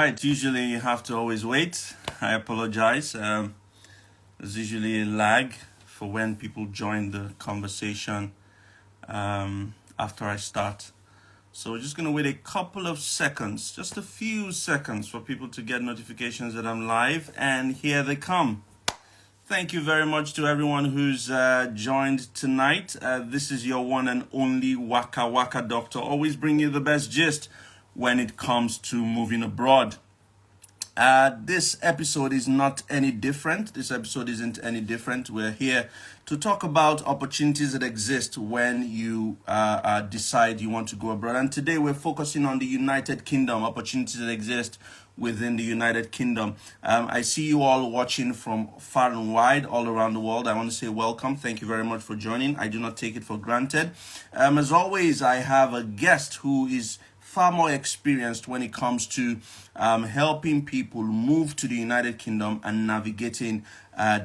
Right, usually you have to always wait. I apologize. There's usually a lag for when people join the conversation after I start. So we're just going to wait a couple of seconds, just a few seconds for people to get notifications that I'm live, and here they come. Thank you very much to everyone who's joined tonight. This is your one and only Waka Waka Doctor, always bring you the best gist when it comes to moving abroad. This episode is not any different. This episode isn't any different. We're here to talk about opportunities that exist when you decide you want to go abroad. And today we're focusing on the United Kingdom, opportunities that exist within the United Kingdom. I see you all watching from far and wide all around the world. I want to say welcome. Thank you very much for joining. I do not take it for granted. As always, I have a guest who is far more experienced when it comes to helping people move to the United Kingdom and navigating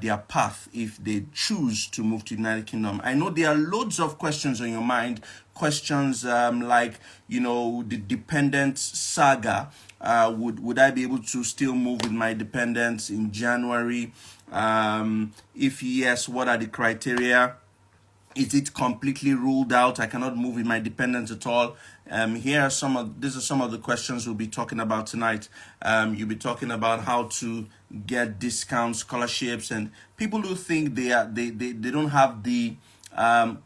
their path if they choose to move to the United Kingdom. I know there are loads of questions on your mind, questions like, the dependent saga. Would I be able to still move with my dependents in January? If yes, what are the criteria? Is it completely ruled out? I cannot move with my dependents at all. These are some of the questions we'll be talking about tonight. You'll be talking about how to get discounts, scholarships, and people who think they don't have the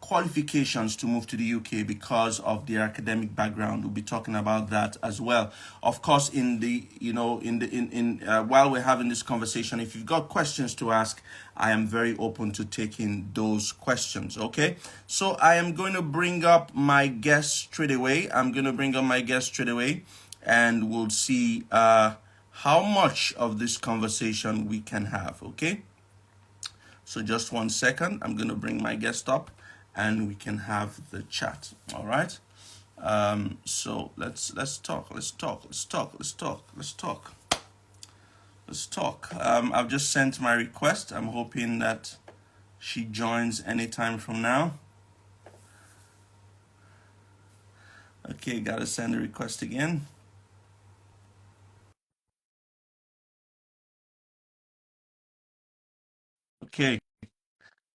qualifications to move to the UK because of their academic background. We'll be talking about that as well. Of course, while we're having this conversation, if you've got questions to ask, I am very open to taking those questions. Okay, so I am going to bring up my guest straight away. And we'll see how much of this conversation we can have. Okay. So just 1 second, I'm going to bring my guest up and we can have the chat. All right. So let's talk. I've just sent my request. I'm hoping that she joins anytime from now. Okay, gotta send a request again. Okay,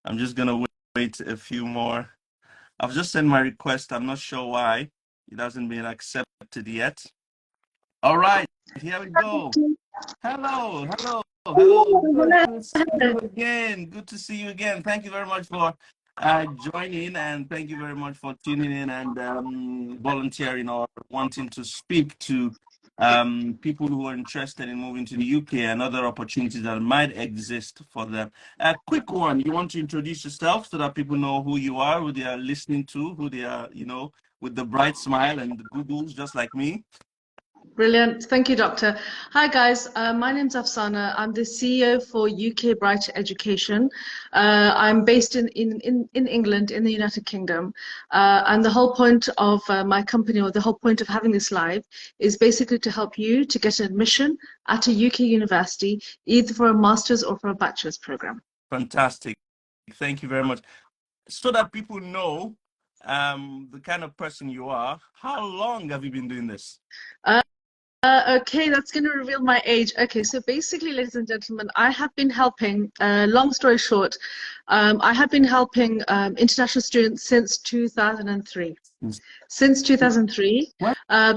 I'm just gonna wait a few more. I've just sent my request. I'm not sure why it hasn't been accepted yet. All right, here we go. Hello. Good to see you again. Thank you very much for joining, and thank you very much for tuning in and volunteering or wanting to speak to people who are interested in moving to the UK and other opportunities that might exist for them. A quick one, you want to introduce yourself so that people know who you are, who they are listening to, who they are, with the bright smile and the Googles, just like me. Brilliant. Thank you, Doctor. Hi, guys. My name's Afsana. I'm the CEO for UK Bright Education. I'm based in England, in the United Kingdom. And the whole point of my company, or the whole point of having this live, is basically to help you to get an admission at a UK university, either for a master's or for a bachelor's program. Fantastic. Thank you very much. So that people know the kind of person you are, how long have you been doing this? Okay, that's going to reveal my age. Okay, so basically, ladies and gentlemen, I have been helping, long story short, I have been helping international students since 2003. Since 2003,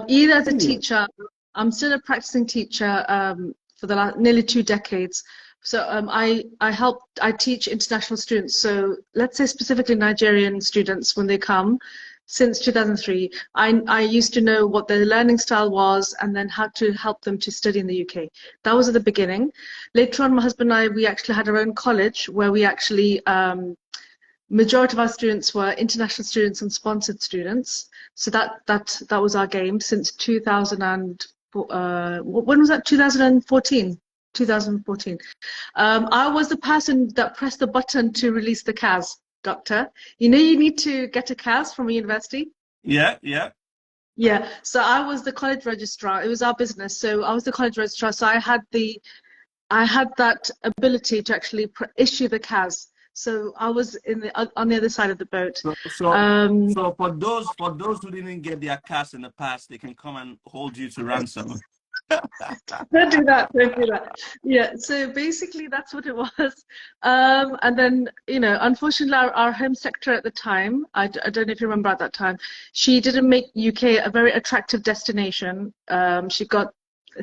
either as a teacher, I'm still a practicing teacher for the last nearly 2 decades. So I teach international students. So let's say specifically Nigerian students when they come. Since 2003, I used to know what their learning style was and then how to help them to study in the UK. That was at the beginning. Later on, my husband and I, we actually had our own college where we actually, majority of our students were international students and sponsored students. So that was our game since 2000 and, when was that? 2014. 2014. I was the person that pressed the button to release the CAS. Doctor, you need to get a CAS from a university. Yeah. So I was the college registrar. It was our business, so I was the college registrar. So I had that ability to actually issue the CAS. So I was on the other side of the boat. So for those who didn't get their CAS in the past, they can come and hold you to ransom. Don't do that. Don't do that. Yeah. So basically, that's what it was. And then, unfortunately, our home secretary at the time, I don't know if you remember at that time, she didn't make UK a very attractive destination. She got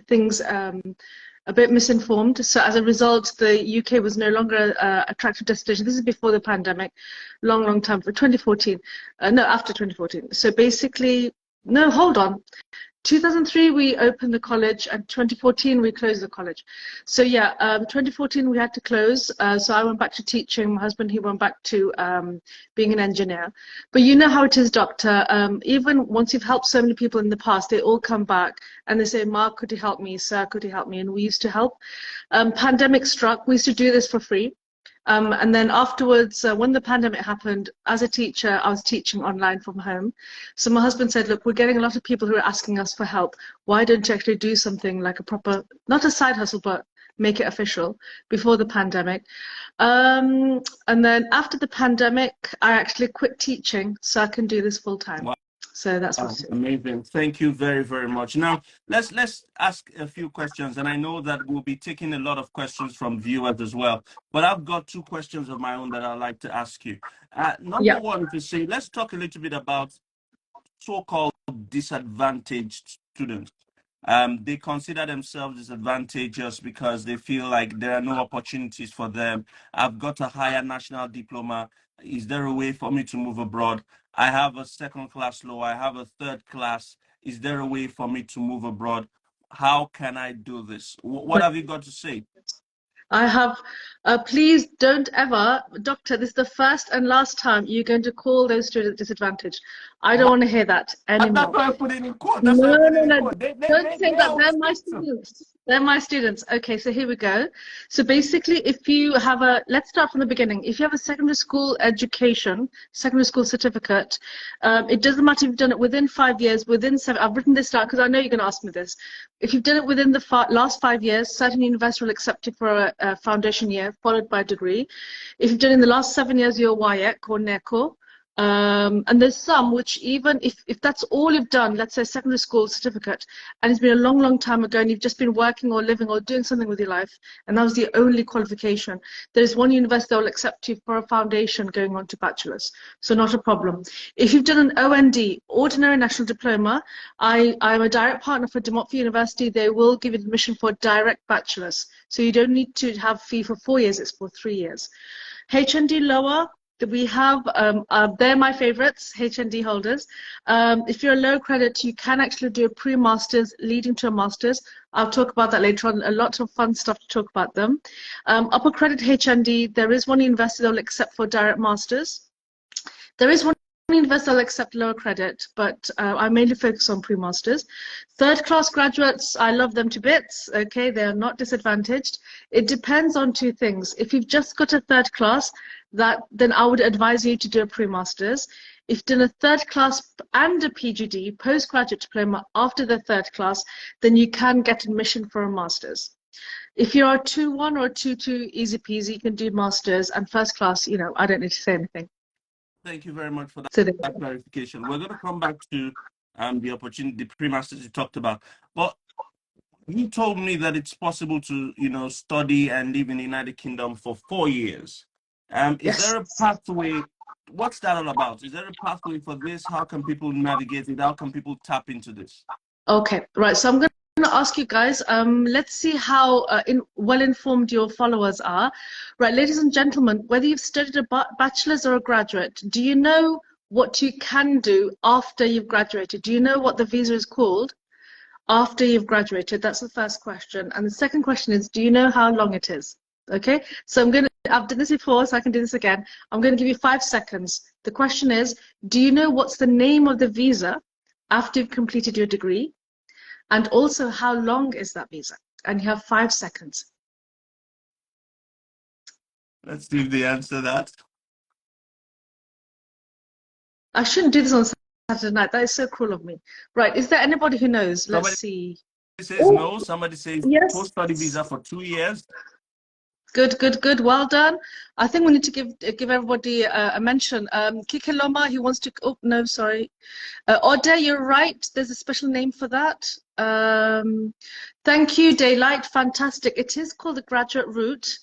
things a bit misinformed. So as a result, the UK was no longer an attractive destination. This is before the pandemic, long, long time for 2014. No, after 2014. So basically, no, hold on. 2003 we opened the college, and 2014 we closed the college. So yeah, 2014 we had to close. So I went back to teaching. My husband, he went back to being an engineer. But you know how it is, doctor. Even once you've helped so many people in the past, they all come back and they say, Mark, could you help me? Sir, could you help me? And we used to help. Pandemic struck. We used to do this for free. And then afterwards, when the pandemic happened, as a teacher, I was teaching online from home. So my husband said, look, we're getting a lot of people who are asking us for help. Why don't you actually do something like a proper, not a side hustle, but make it official before the pandemic? And then after the pandemic, I actually quit teaching so I can do this full time. Wow. So that's what's Amazing. Thank you very, very much. Now, let's ask a few questions, and I know that we'll be taking a lot of questions from viewers as well. But I've got two questions of my own that I'd like to ask you. Number one, to say, let's talk a little bit about so-called disadvantaged students. They consider themselves disadvantaged because they feel like there are no opportunities for them. I've got a higher national diploma. Is there a way for me to move abroad? I have a second-class law. I have a third class. Is there a way for me to move abroad? How can I do this? What have you got to say? I have, please don't ever, doctor, this is the first and last time you're going to call those students disadvantaged. I don't want to hear that anymore. That's why I put it in quote. No, don't say that. They're my students. They're my students. Okay, so here we go. So basically, if you have let's start from the beginning. If you have a secondary school education, secondary school certificate, it doesn't matter if you've done it within 5 years, within 7, I've written this down because I know you're going to ask me this. If you've done it within the last 5 years, certain universities will accept it for a foundation year, followed by a degree. If you've done it in the last 7 years, you're WIEC or NECO. And there's some which, even if that's all you've done, let's say secondary school certificate, and it's been a long, long time ago, and you've just been working or living or doing something with your life, and that was the only qualification, there's one university that will accept you for a foundation going on to bachelor's. So not a problem. If you've done an OND, Ordinary National Diploma, I'm a direct partner for De Montfort University. They will give you admission for direct bachelor's. So you don't need to have fee for 4 years, it's for 3 years. HND lower, we have, they're my favorites, HND holders. If you're a low credit, you can actually do a pre-masters leading to a master's. I'll talk about that later on, a lot of fun stuff to talk about them. Upper credit HND, there is one university that will accept for direct masters. There is one university that will accept lower credit, but I mainly focus on pre-masters. Third class graduates, I love them to bits, okay, they're not disadvantaged. It depends on two things. If you've just got a third class, then I would advise you to do a pre-masters. If you've done a third class and a PGD, postgraduate diploma, after the third class, then you can get admission for a master's. If you're a 2-1 or a 2-2, easy peasy, you can do masters, and first class, I don't need to say anything. Thank you very much for that clarification. We're going to come back to the opportunity, the pre-masters you talked about. But you told me that it's possible to, study and live in the United Kingdom for 4 years. Is there a pathway? What's that all about? Is there a pathway for this? How can people navigate it? How can people tap into this? Okay, right. So I'm going to ask you guys, let's see how well-informed your followers are. Right, ladies and gentlemen, whether you've studied a bachelor's or a graduate, do you know what you can do after you've graduated? Do you know what the visa is called after you've graduated? That's the first question. And the second question is, do you know how long it is? Okay, so I've done this before, so I can do this again. I'm going to give you 5 seconds. The question is, do you know what's the name of the visa after you've completed your degree? And also, how long is that visa? And you have 5 seconds. Let's see if they answer that. I shouldn't do this on Saturday night. That is so cruel of me. Right, is there anybody who knows? Let's see. Somebody says no. Somebody says yes. Post-study visa for 2 years. Good, good, good. Well done. I think we need to give everybody a mention. Kikeloma, he wants to. Oh no, sorry. Ode, you're right. There's a special name for that. Thank you, Daylight. Fantastic. It is called the graduate route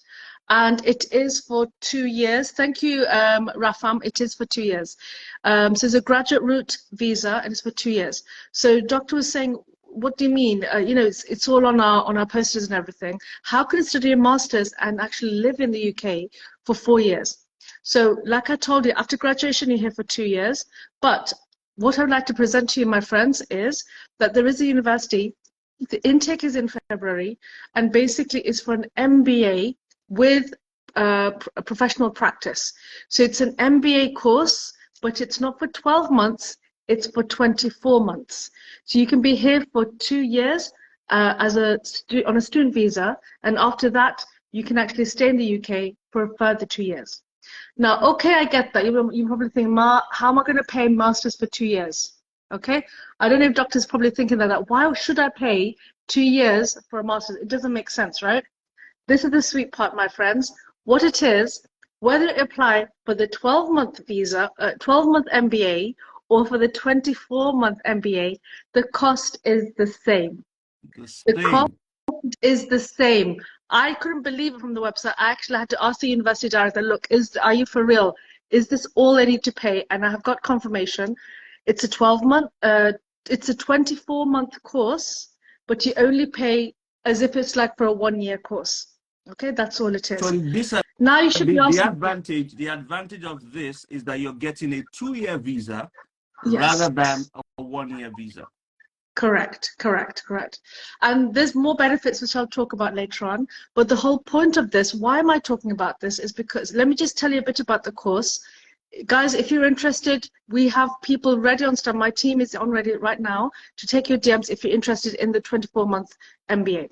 and it is for 2 years. Thank you, Rafam. It is for 2 years. So it's a graduate route visa and it's for 2 years. So doctor was saying, what do you mean? It's all on our posters and everything. How can you study a master's and actually live in the UK for 4 years? So like I told you, after graduation, you're here for 2 years. But what I would like to present to you, my friends, is that there is a university, the intake is in February, and basically it's for an MBA with a professional practice. So it's an MBA course, but it's not for 12 months, it's for 24 months. So you can be here for 2 years on a student visa, and after that, you can actually stay in the UK for a further 2 years. Now, okay, I get that. You probably think, Ma, how am I going to pay masters for 2 years? Okay, I don't know if doctors probably thinking like that. Why should I pay 2 years for a master's? It doesn't make sense, right? This is the sweet part, my friends. What it is, whether you apply for the 12-month visa, 12-month MBA, or for the 24-month MBA, the cost is the same. The cost is the same. I couldn't believe it from the website. I actually had to ask the university director, look, are you for real? Is this all I need to pay? And I have got confirmation. It's a 12-month, it's a 24-month course, but you only pay as if it's like for a 1-year course. Okay, that's all it is. So this, now you should be asking. The advantage of this is that you're getting a 2-year visa Yes. rather than a 1-year visa. Correct. And there's more benefits which I'll talk about later on. But the whole point of this, why am I talking about this, is because, let me just tell you a bit about the course. Guys, if you're interested, we have people ready on stand. My team is on ready right now to take your DMs if you're interested in the 24-month MBA.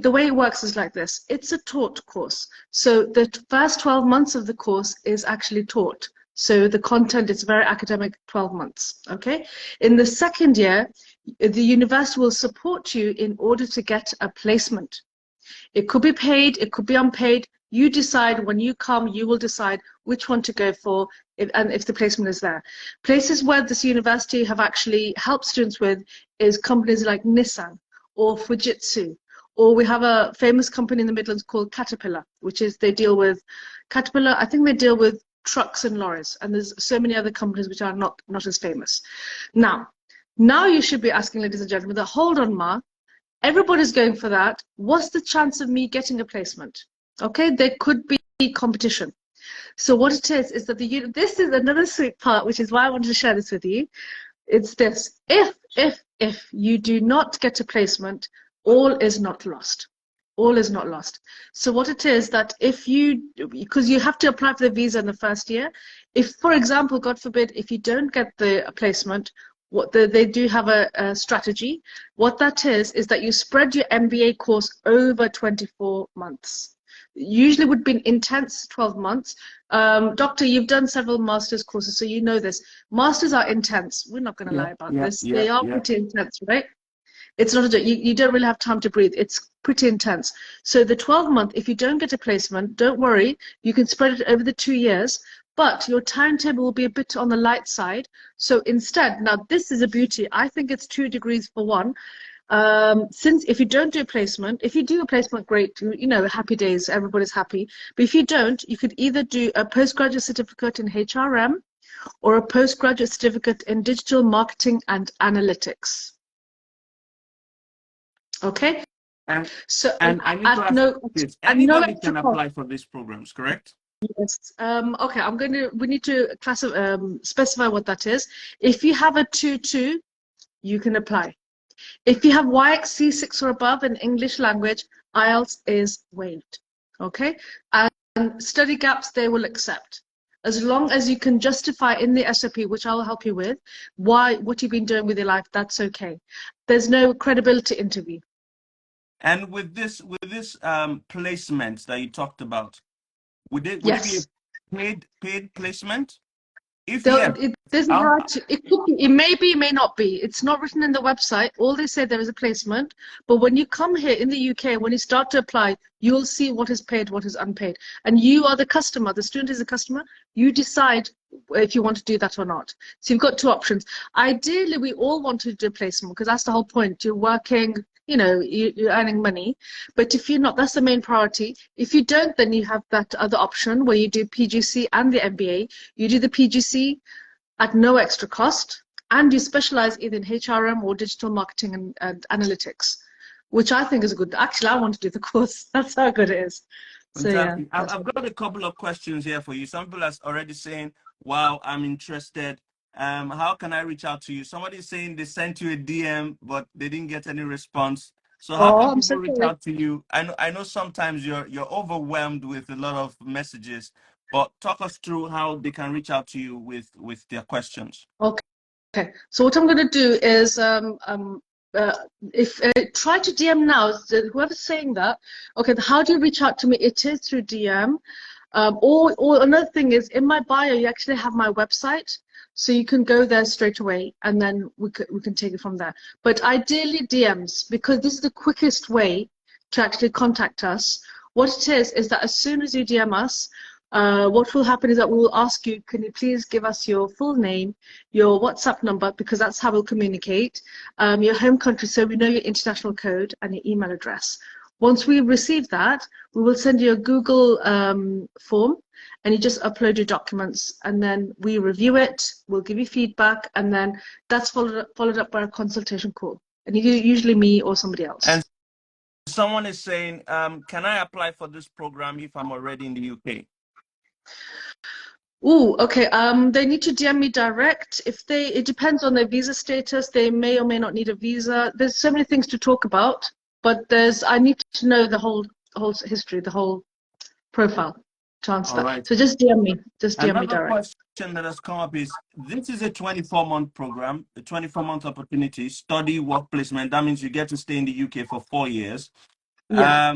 The way it works is like this. It's a taught course. So the first 12 months of the course is actually taught. So the content is very academic, 12 months, okay? In the second year, the university will support you in order to get a placement. It could be paid, it could be unpaid. You decide. When you come, you will decide which one to go for and if the placement is there. Places where this university have actually helped students with is companies like Nissan or Fujitsu, or we have a famous company in the Midlands called Caterpillar, which is they deal with Caterpillar. I think they deal with trucks and lorries, and there's so many other companies which are not as famous. Now you should be asking, ladies and gentlemen, that hold on, Ma, everybody's going for that. What's the chance of me getting a placement? Okay, there could be competition. So what it is that this is another sweet part, which is why I wanted to share this with you. It's this: if you do not get a placement, all is not lost. All is not lost. So what it is that because you have to apply for the visa in the first year, if, for example, God forbid, if you don't get the placement, they do have a strategy. What that is that you spread your MBA course over 24 months. Usually would be intense 12 months. Doctor, you've done several master's courses, so you know this. Masters are intense. We're not going to lie about this. They are pretty intense, right? It's not you don't really have time to breathe. It's pretty intense. So the 12-month, if you don't get a placement, don't worry. You can spread it over the 2 years, but your timetable will be a bit on the light side. So instead, now this is a beauty. I think it's 2 degrees for one. Since if you don't do a placement, if you do a placement, great, happy days, everybody's happy. But if you don't, you could either do a postgraduate certificate in HRM or a postgraduate certificate in digital marketing and analytics. Okay. And I need to ask this. Anybody can apply for these programs, correct? Yes. Okay. We need to specify what that is. If you have a 2-2, you can apply. If you have YX C6 or above in English language, IELTS is waived. Okay. And study gaps they will accept, as long as you can justify in the SOP, which I'll help you with, what you've been doing with your life. That's okay. There's no credibility interview. And with this placement that you talked about, would it be a paid placement? If yes, There's a how, variety. It could be, it may be, it may not be. It's not written in the website. All they say there is a placement. But when you come here in the UK, when you start to apply, you'll see what is paid, what is unpaid. And you are the customer. The student is the customer. You decide if you want to do that or not. So you've got two options. Ideally, we all want to do a placement because that's the whole point. You're working, you're earning money. But if you're not, that's the main priority. If you don't, then you have that other option where you do PGC and the MBA. You do the PGC at no extra cost, and you specialize either in HRM or digital marketing and analytics, which I think is good. Actually, I want to do the course. That's how good it is. So yeah, fantastic. that's I've got a couple of questions here for you. Some people are already saying, wow, I'm interested. How can I reach out to you? Somebody's saying they sent you a DM, but they didn't get any response. So how Oh, can I'm people so reach sorry. out to you? I know sometimes you're overwhelmed with a lot of messages, but talk us through how they can reach out to you with their questions. Okay. Okay, so what I'm going to do is, uh, if try to DM now. Whoever's saying that, okay, how do you reach out to me? It is through DM. Or another thing is in my bio, you actually have my website, so you can go there straight away, and then we can take it from there. But ideally DMs, because this is the quickest way to actually contact us. What it is that as soon as you DM us, what will happen is that we will ask you, can you please give us your full name, your WhatsApp number, because that's how we'll communicate, your home country, so we know your international code, and your email address. Once we receive that, we will send you a Google form, and you just upload your documents, and then we review it, we'll give you feedback, and then that's followed up by a consultation call. And usually me or somebody else. And someone is saying, can I apply for this program if I'm already in the UK? Oh, okay. They need to DM me direct. It depends on their visa status. They may or may not need a visa. There's so many things to talk about, but I need to know the whole history, the whole profile to answer All that. right. So just DM me. Just DM me Another direct. question that has come up is, this is a 24-month program, a 24-month opportunity, study, work placement. That means you get to stay in the UK for 4 years. Yeah.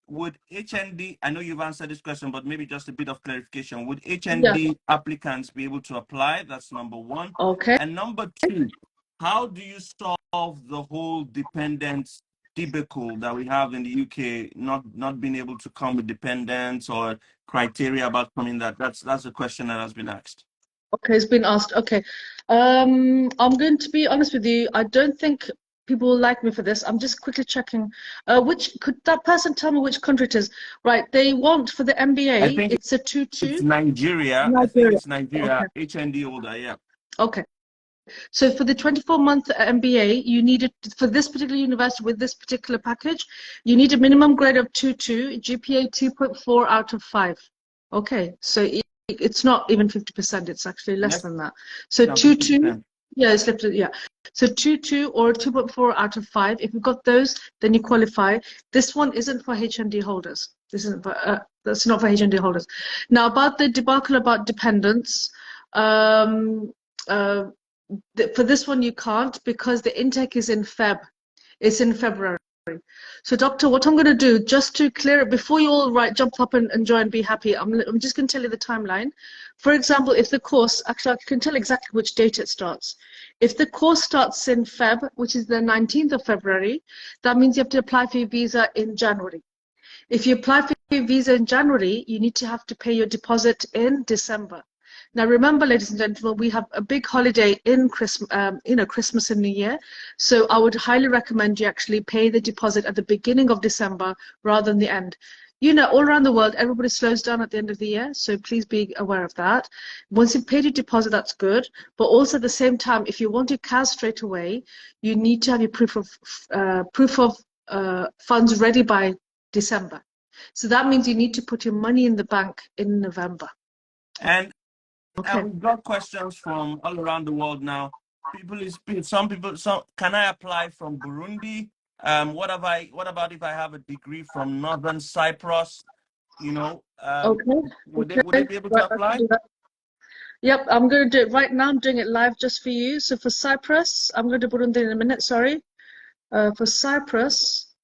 Would HND, I know you've answered this question, but maybe just a bit of clarification. Would Yeah. HND applicants be able to apply? That's number one. Okay. And number two, how do you solve the whole dependence debacle that we have in the UK, not being able to come with dependents or criteria about coming that's a question that has been asked. Okay, it's been asked. Okay. I'm going to be honest with you. I don't think people will like me for this. I'm just quickly checking. Which could that person tell me which country it is? Right. They want for the I MBA, think it's a it's 2-2. Nigeria. I think Nigeria. it's Nigeria, Okay. HND holder, yeah. Okay. So for the 24-month MBA, you needed for this particular university with this particular package, you need a minimum grade of 2.2, GPA 2.4 out of 5. Okay, so it's not even 50%, it's actually less Less than that. So than 2.2, 50%. yeah, it's left, yeah. So 2.2 or 2.4 out of 5. If you've got those, then you qualify. This one isn't for HND holders. This isn't for, that's not for HND holders. Now about the debacle about dependents, um, uh, for this one you can't because the intake is in It's in February. So doctor, what I'm going to do just to clear it before you all jump up and join, be happy. I'm just going to tell you the timeline. For example, if the course, actually I can tell exactly which date it starts. If the course starts in Feb, which is the 19th of February, that means you have to apply for your visa in January. If you apply for your visa in January, you need to have to pay your deposit in December. Now, remember, ladies and gentlemen, we have a big holiday in Christmas, Christmas and New Year. So I would highly recommend you actually pay the deposit at the beginning of December rather than the end. All around the world, everybody slows down at the end of the year. So please be aware of that. Once you've paid your deposit, that's good. But also at the same time, if you want your CAS straight away, you need to have your proof of funds ready by December. So that means you need to put your money in the bank in November. And Okay. we've got questions from all around the world now. Some people, can I apply from Burundi? What about if I have a degree from Northern Cyprus? Okay. Would they Okay. be able to Right, I can apply? do that. Yep, I'm going to do it right now. I'm doing it live just for you. So for Cyprus, I'm going to put in there in a minute. Sorry. For Cyprus,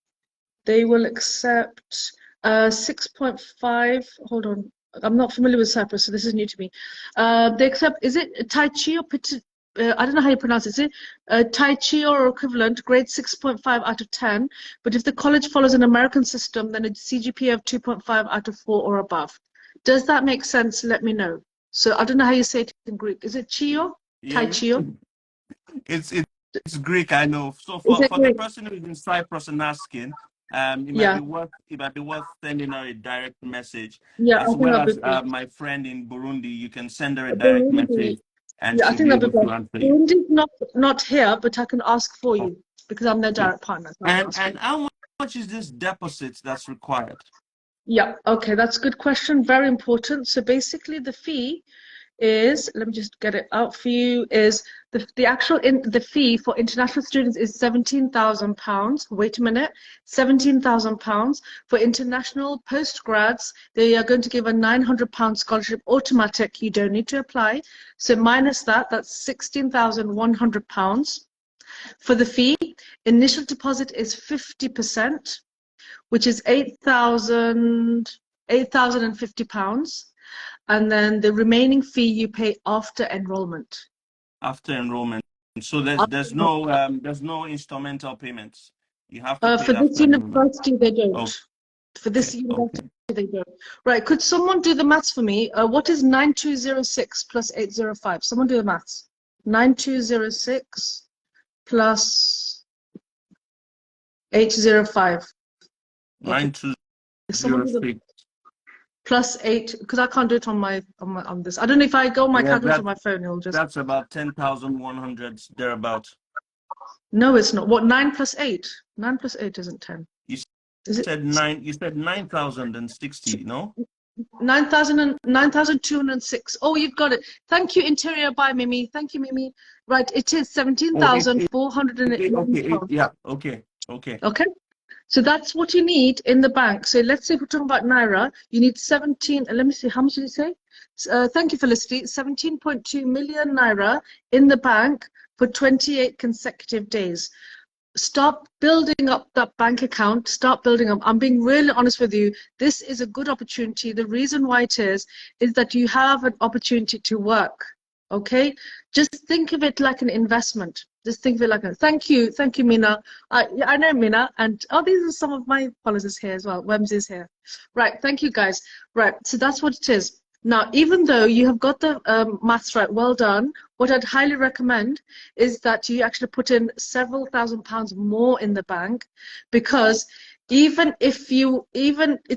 they will accept 6.5. Hold on. I'm not familiar with Cyprus, so this is new to me. They accept, is it Tai Chi or I don't know how you pronounce it. Is it Tai Chi or equivalent, grade 6.5 out of 10? But if the college follows an American system, then a CGPA of 2.5 out of 4 or above. Does that make sense? Let me know. So I don't know how you say it in Greek. Is it Chio? Tai Yeah, Chio? it's Greek, I know. So Is it for the Greek? person who is in Cyprus and asking, Yeah. it might be worth sending her a direct message, Yeah, I as think well that'd be as good. my friend in Burundi. You can send her a direct Burundi. message, and Yeah, I she'll think be that'd able be to good. answer you. Burundi's not here, but I can ask for you because I'm their Okay. direct partner, so I can ask And you. how much is this deposit that's required? Yeah, okay, that's a good question. Very important. So basically the fee is, let me just get it out for you, is the fee for international students is £17,000. Wait a minute, £17,000. For international postgrads, they are going to give a £900 scholarship automatic. You don't need to apply. So minus that, that's £16,100. For the fee, initial deposit is 50%, which is £8,050. And then the remaining fee you pay after enrollment. After enrollment. So After there's no instrumental payments. You have to pay For it this after enrollment. university, they don't. For this Okay, university, okay. they don't. Right, could someone do the maths for me? What is 9206 plus 805? Someone do the maths. 9206 plus 805. Okay, someone do the 9206. plus 8, because I can't do it on this. I don't know if I go on my Yeah, calculator on my phone, it'll just. that's about 10,100 thereabout. No, it's not. What, 9 plus 8? 9 plus 8 isn't 10. You Is it? you said 9,060, no? 9,206. Oh, you've got it. Thank you, Interior by Mimi. Thank you, Mimi. Right, it is Oh, 17,411 okay, pounds. yeah, okay, okay. Okay, so that's what you need in the bank. So let's say if we're talking about Naira, you need 17, let me see, how much did you say? Thank you, Felicity. 17.2 million Naira in the bank for 28 consecutive days. Start building up that bank account. Start building up. I'm being really honest with you. This is a good opportunity. The reason why it is that you have an opportunity to work. Okay, just think of it like an investment. Just think of it like a thank you, Mina. I know Mina, and oh, these are some of my followers here as well. Wems is here, right? Thank you, guys. Right, so that's what it is. Now, even though you have got the maths right, well done. What I'd highly recommend is that you actually put in several £1,000s more in the bank, because even it's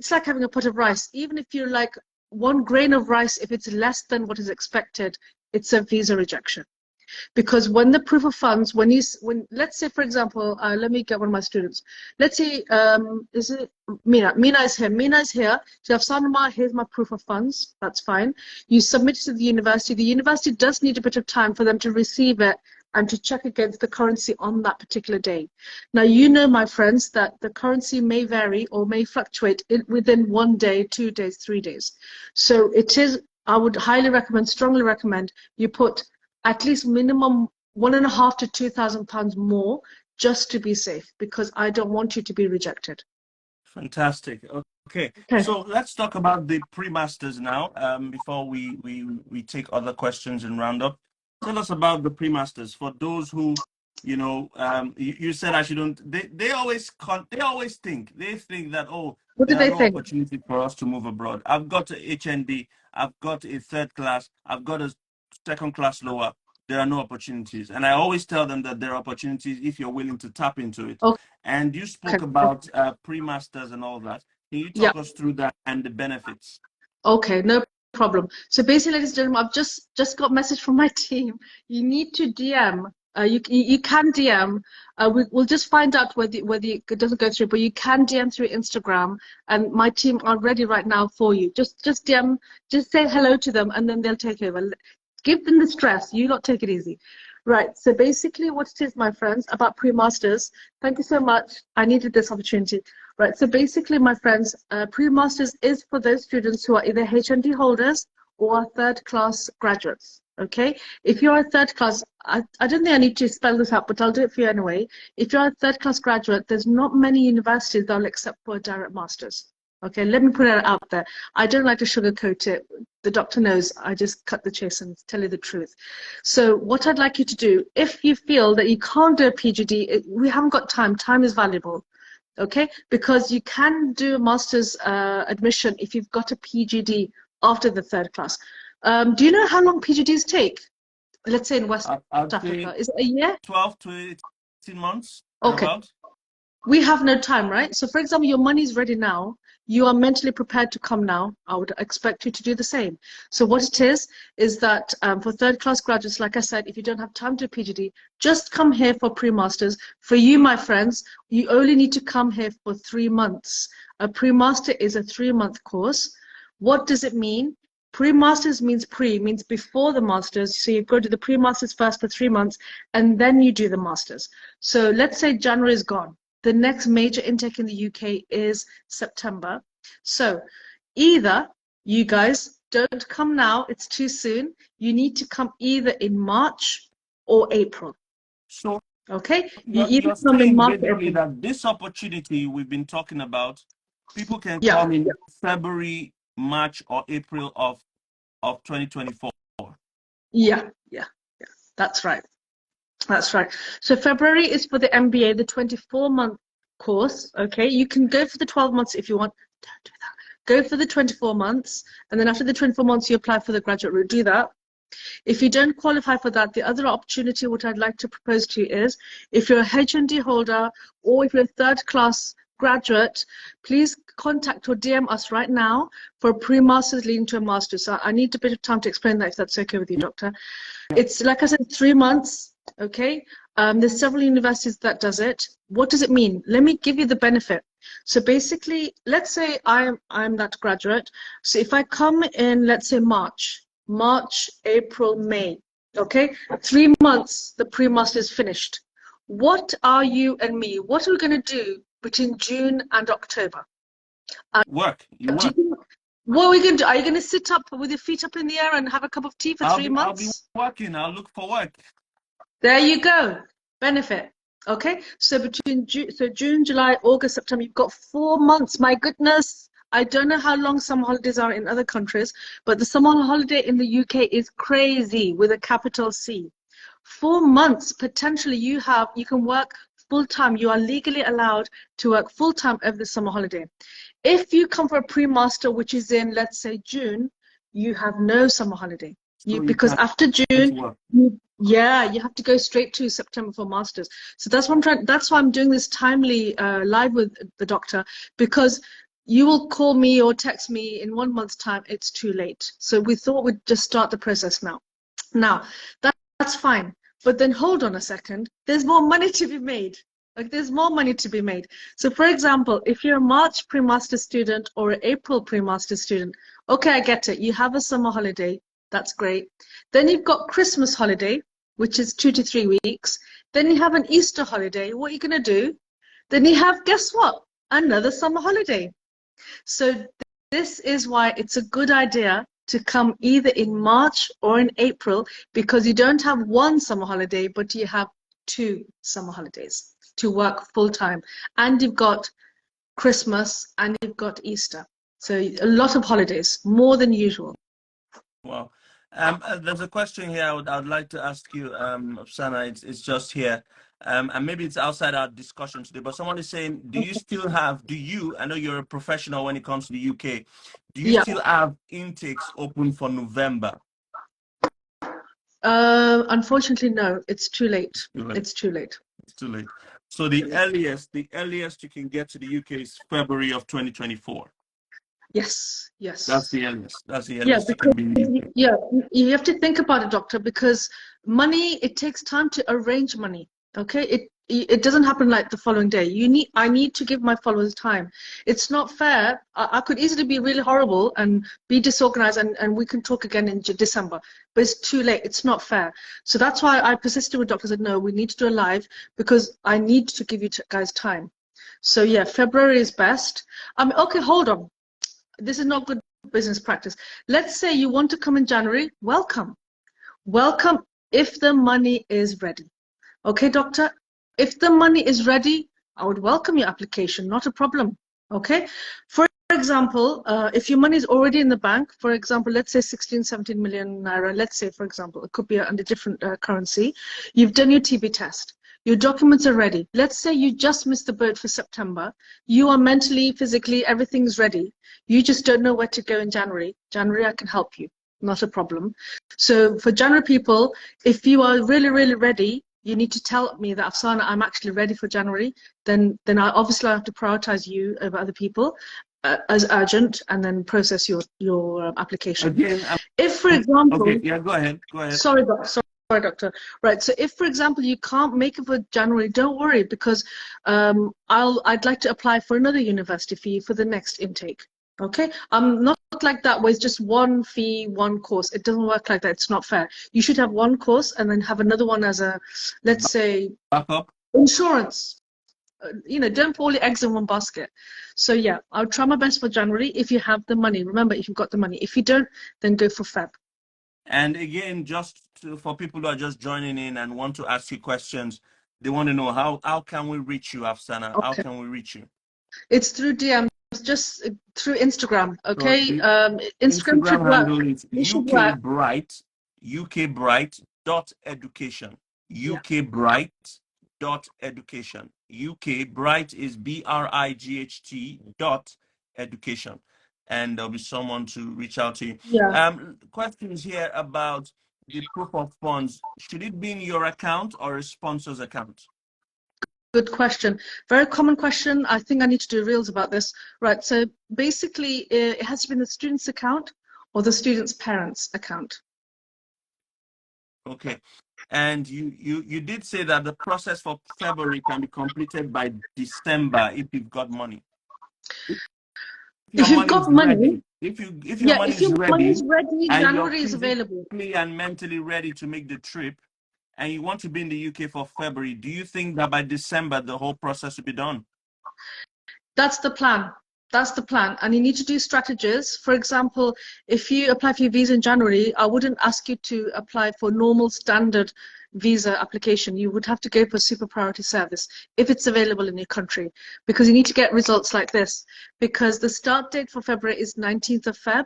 like having a pot of rice. Even if you're like 1 grain of rice, if it's less than what is expected, it's a visa rejection. Because when the proof of funds, when let's say, for example, let me get one of my students. Let's say, is it Mina? Mina is here. Mina is here. So Afsana, here's my proof of funds. That's fine. You submit it to the university. The university does need a bit of time for them to receive it and to check against the currency on that particular day. Now, you know, my friends, that the currency may vary or may fluctuate within 1 day, 2 days, 3 days. So it is, I would highly recommend, strongly recommend, you put at least minimum £1,500 to £2,000 more, just to be safe, because I don't want you to be rejected. Fantastic. Okay, Okay. so let's talk about the pre-masters now, before we take other questions and round up. Tell us about the pre-masters for those who, you said I shouldn't. They think that, oh, What do there are they no think? opportunities for us to move abroad. I've got a HND, I've got a third class, I've got a second class lower. There are no opportunities, and I always tell them that there are opportunities if you're willing to tap into it. And you spoke Okay. about pre-masters and all that. Can you Yeah. talk us through that and the benefits? Okay, no problem. So basically, ladies and gentlemen, I've just got a message from my team. You need to DM. You can DM. We'll just find out whether it doesn't go through, but you can DM through Instagram, and my team are ready right now for you. Just DM, just say hello to them, and then they'll take over. Give them the stress. You lot take it easy. Right. So basically, what it is, my friends, about pre-masters. Thank you so much. I needed this opportunity. Right, so basically, my friends, pre-masters is for those students who are either HND holders or third-class graduates, okay? If you're a third class, I don't think I need to spell this out, but I'll do it for you anyway. If you're a third-class graduate, there's not many universities that will accept for a direct master's, Okay, let me put it out there. I don't like to sugarcoat it. The doctor knows I just cut the chase and tell you the truth. So what I'd like you to do, if you feel that you can't do a PGD, we haven't got time. Time is valuable. Okay, because you can do a master's admission if you've got a PGD after the 3rd class. Do you know how long PGDs take? Let's say in West Africa. Is it a year? 12 to 18 months. Okay. About. We have no time, right? So for example, your money is ready now. You are mentally prepared to come now. I would expect you to do the same. So what it is that for 3rd class graduates, like I said, if you don't have time to do PGD, just come here for pre-masters. For you, my friends, you only need to come here for 3 months. A pre-master is a 3-month course. What does it mean? Pre-masters means means before the masters. So you go to the pre-masters first for 3 months, and then you do the masters. So let's say January is gone. The next major intake in the UK is September. So either you guys don't come now, it's too soon. You need to come either in March or April. So okay, you're saying basically that this opportunity we've been talking about, people can come in February, March, or April of 2024. Yeah, that's right. That's right. So February is for the MBA, the 24-month course. Okay, you can go for the 12 months if you want. Don't do that. Go for the 24 months, and then after the 24 months, you apply for the graduate route. Do that. If you don't qualify for that, the other opportunity what I'd like to propose to you is, if you're a HND holder or if you're a 3rd class graduate, please contact or DM us right now for a pre-master's leading to a master's. So I need a bit of time to explain that, if that's okay with you, Doctor. It's, like I said, 3 months. Okay, there's several universities that does it. What does it mean? Let me give you the benefit. So basically, let's say I'm that graduate. So if I come in, let's say March, April, May, okay, 3 months, the pre-master is finished. What are you and me? What are we going to do between June and October? Work. What are we going to do? Are you going to sit up with your feet up in the air and have a cup of tea for 3 months? I'll be working. I'll look for work. There you go. Benefit. Okay, so between June, July, August, September, you've got 4 months. My goodness, I don't know how long summer holidays are in other countries, but the summer holiday in the UK is crazy with a capital C. 4 months potentially you can work full time. You are legally allowed to work full time over the summer holiday. If you come for a pre-master, which is in, let's say, June, you have no summer holiday. Because after June, you have to go straight to September for masters. So that's why I'm doing this timely live with the doctor, because you will call me or text me in 1 month's time. It's too late. So we thought we'd just start the process now. Now that's fine, but then hold on a second. There's more money to be made. Like, there's more money to be made. So for example, if you're a March pre-master student or an April pre-master student, okay, I get it. You have a summer holiday. That's great. Then you've got Christmas holiday, which is 2 to 3 weeks. Then you have an Easter holiday. What are you going to do? Then you have, guess what? Another summer holiday. So this is why it's a good idea to come either in March or in April, because you don't have 1 summer holiday, but you have 2 summer holidays to work full time. And you've got Christmas and you've got Easter. So a lot of holidays, more than usual. Wow. There's a question here I'd like to ask you, Afsana. It's just here. And maybe it's outside our discussion today, but someone is saying, I know you're a professional when it comes to the UK, do you still have intakes open for November? Unfortunately, no. It's too late. It's too late. It's too late. So the earliest you can get to the UK is February of 2024. Yes. That's the earliest. Yeah, you have to think about it, doctor, because money, it takes time to arrange money. Okay, it doesn't happen like the following day. I need to give my followers time. It's not fair. I could easily be really horrible and be disorganized, and we can talk again in December, but it's too late. It's not fair. So that's why I persisted with doctors. Said no, we need to do a live, because I need to give you guys time. So yeah, February is best. Okay, hold on. This is not good business practice. Let's say you want to come in January. Welcome if the money is ready. Okay, doctor, if the money is ready, I would welcome your application, not a problem. Okay, for example, if your money is already in the bank, for example, let's say 16, 17 million naira, let's say, for example, it could be under different currency, you've done your TB test, your documents are ready. Let's say you just missed the boat for September. You are mentally, physically, everything's ready. You just don't know where to go in January. January, I can help you. Not a problem. So for January people, if you are really, really ready, you need to tell me that, Afsana, I'm actually ready for January. Then I obviously have to prioritize you over other people as urgent, and then process your application. Again, If, for example, okay, yeah, go ahead, go ahead. sorry, doctor. Right. So if, for example, you can't make it for January, don't worry, because I'd like to apply for another university fee for the next intake. Okay, I'm not like that where it's just one fee, one course. It doesn't work like that. It's not fair. You should have one course and then have another one as a, let's say, Backup. insurance. Don't put all your eggs in one basket. So yeah, I'll try my best for January if you have the money. Remember, if you've got the money. If you don't, then go for Feb. And again, for people who are just joining in and want to ask you questions, they want to know how can we reach you, Afsana? How Okay. can we reach you? It's through DMs, just through Instagram. So Okay. the Instagram should Instagram work. handle is It should work. ukbright.education. Yeah. ukbright.education. Bright is BRIGHT .education. And there'll be someone to reach out to you. Yeah. Questions here about the proof of funds. Should it be in your account or a sponsor's account? Good question. Very common question. I think I need to do reels about this. Right. So basically, it has to be in the student's account or the student's parents' account. Okay. And you did say that the process for February can be completed by December if you've got money. If your If you've money is got money, ready, if your yeah, money if is your money ready is ready, and you're January is available. physically and mentally ready to make the trip and you want to be in the UK for February, do you think that by December the whole process will be done? That's the plan. That's the plan. And you need to do strategies. For example, if you apply for your visa in January, I wouldn't ask you to apply for normal standard visa application. You would have to go for super priority service if it's available in your country, because you need to get results like this. Because the start date for February is 19th of Feb.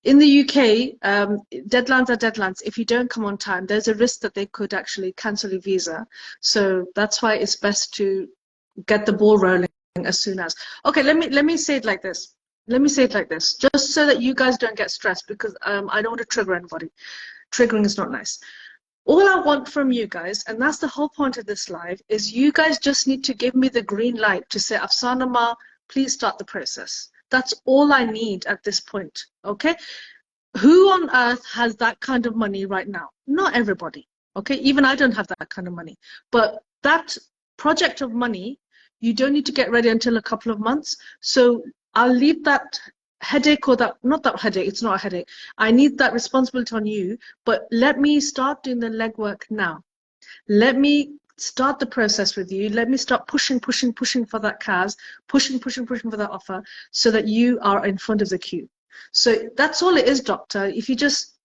In the UK, deadlines are deadlines. If you don't come on time, there's a risk that they could actually cancel your visa. So that's why it's best to get the ball rolling as soon as. Okay, let me say it like this. Let me say it like this, just so that you guys don't get stressed, because I don't want to trigger anybody. Triggering is not nice. All I want from you guys, and that's the whole point of this live, is you guys just need to give me the green light to say, Afsana Ma, please start the process. That's all I need at this point, okay? Who on earth has that kind of money right now? Not everybody, okay? Even I don't have that kind of money. But that project of money, you don't need to get ready until a couple of months. So I'll leave that headache, or that, not that headache, it's not a headache. I need that responsibility on you, but let me start doing the legwork now. Let me start the process with you. Let me start pushing for that CAS, pushing for that offer, so that you are in front of the queue. So that's all it is, doctor. If you just,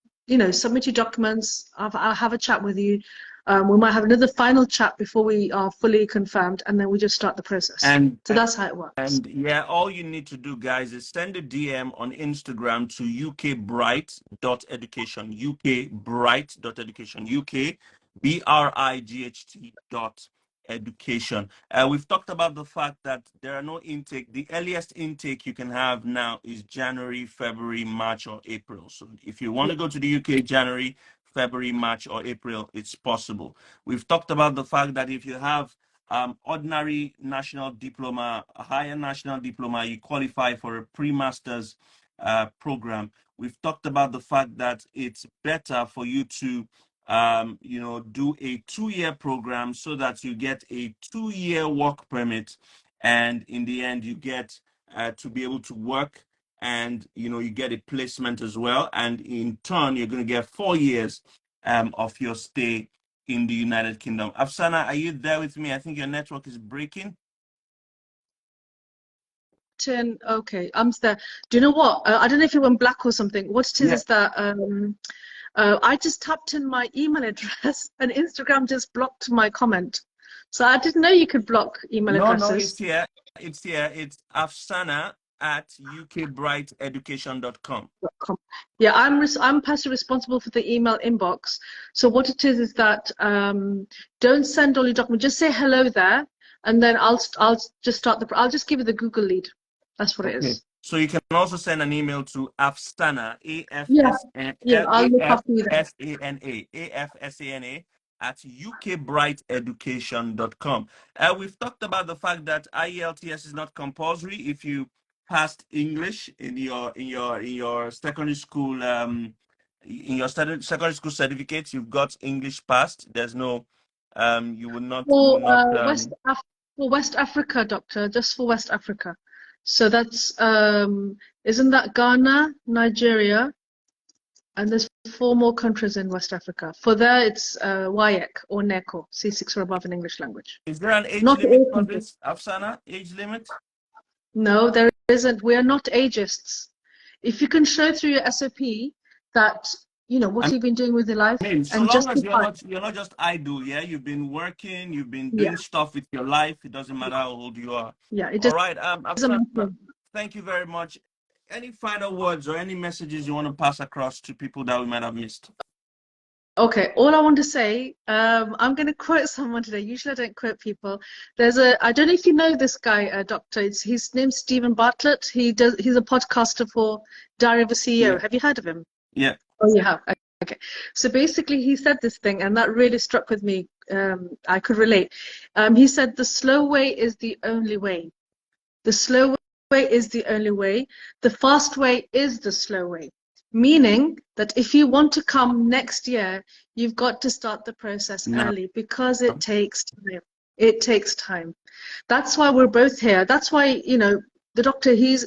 submit your documents, I'll have a chat with you. We might have another final chat before we are fully confirmed, and then we just start the process. So that's how it works. And yeah, all you need to do, guys, is send a DM on Instagram to ukbright.education. ukbright.education. ukbright.education. We've talked about the fact that there are no intake. The earliest intake you can have now is January, February, March, or April. So if you want to go to the UK January, February, March, or April, it's possible. We've talked about the fact that if you have ordinary national diploma, a higher national diploma, you qualify for a pre-master's program. We've talked about the fact that it's better for you to do a 2-year program so that you get a 2-year work permit, and in the end you get to be able to work, and you get a placement as well, and in turn you're going to get 4 years of your stay in the United Kingdom. Afsana, are you there with me? I think your network is breaking. Okay, I'm there. Do you know what? I don't know if it went black or something. What it is that I just tapped in my email address and Instagram just blocked my comment. So I didn't know you could block email addresses. No, it's here. It's Afsana at ukbrighteducation.com. Yeah, I'm personally responsible for the email inbox. So what it is that don't send all your documents. Just say hello there, and then I'll just start I'll just give you the Google lead. That's what it Okay. is. So you can also send an email to Afsana, Yeah, yeah, I'll look after you then. AFSANA at ukbrighteducation.com. We've talked about the fact that IELTS is not compulsory. If you passed English in your secondary school in your secondary school certificate, you've got English passed. There's no you will For not for West Africa, doctor, just for West Africa. So that's isn't that Ghana, Nigeria, and there's 4 more countries in West Africa. For there, it's WIEC or NECO, C6 or above in English language. Is there an age Not limit all for countries. this, Afsana? Age limit? No, there isn't. We are not ageists. If you can show through your SOP that you know what I you've been doing with your life mean, so and long as justify. you're not just idle, yeah. You've been working, you've been Yeah, doing stuff with your life. It doesn't matter how old you are. yeah, it All right, doesn't Afsana, matter. thank you very much. Any final words or any messages you want to pass across to people that we might have missed? Okay, all I want to say, I'm going to quote someone today. Usually I don't quote people. I don't know if you know this guy, Doctor. His name's Stephen Bartlett. He's a podcaster for Diary of a CEO. Yeah, Have you heard of him? yeah. Oh, you have. Okay. So basically, he said this thing, and that really struck with me. I could relate. He said, the slow way is the only way. The slow way is the only way. The fast way is the slow way. Meaning that if you want to come next year, you've got to start the process No, early because it takes time. It takes time. That's why we're both here. That's why, you know, the doctor, he's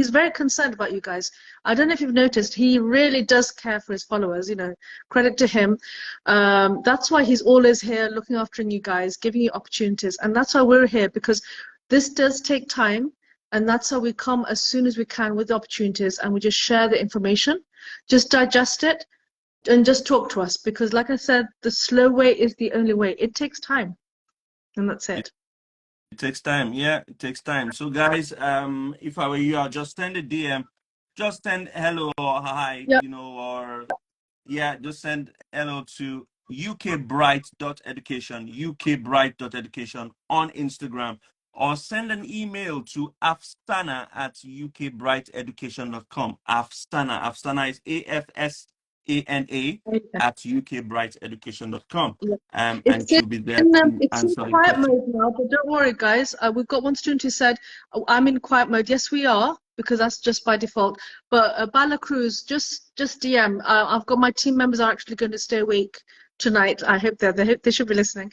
very concerned about you guys. I don't know if you've noticed, he really does care for his followers, you know, credit to him. That's why he's always here looking after you guys, giving you opportunities. And that's why we're here, because this does take time. And that's how we come as soon as we can with the opportunities, and we just share the information, just digest it, and just talk to us. Because like I said, the slow way is the only way. It takes time. And that's it. it takes time. Yeah, it takes time. So guys, if I were you, I'll just send a DM, just send hello or hi, Yeah. you know, or yeah, just send hello to ukbright.education, ukbright.education on Instagram, or send an email to afsana at ukbrighteducation.com. Afsana is AFSANA Okay. at ukbrightheducation.com. Yeah. And she'll be there to It's in answer your quiet questions. mode now, but don't worry, guys. We've got one student who said, "Oh, I'm in quiet mode." Yes, we are, because that's just by default. But Bala Cruz, just DM. I've got my team members are actually going to stay awake tonight. I hope they should be listening.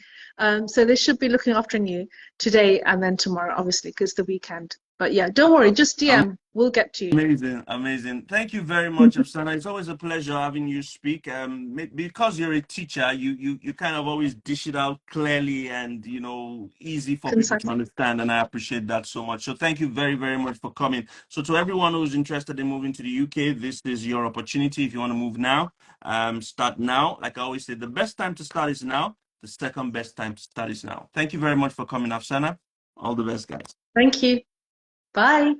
So they should be looking after you today and then tomorrow, obviously, because the weekend. But yeah, don't worry, just DM. We'll get to you. Amazing, amazing. Thank you very much, Afsana. It's always a pleasure having you speak. Because you're a teacher, you kind of always dish it out clearly and easy for people to Concise. understand, and I appreciate that so much. So thank you very, very much for coming. So to everyone who's interested in moving to the UK, this is your opportunity. If you want to move now, start now. Like I always say, the best time to start is now. The second best time to start is now. Thank you very much for coming, Afsana. All the best, guys. Thank you. Bye.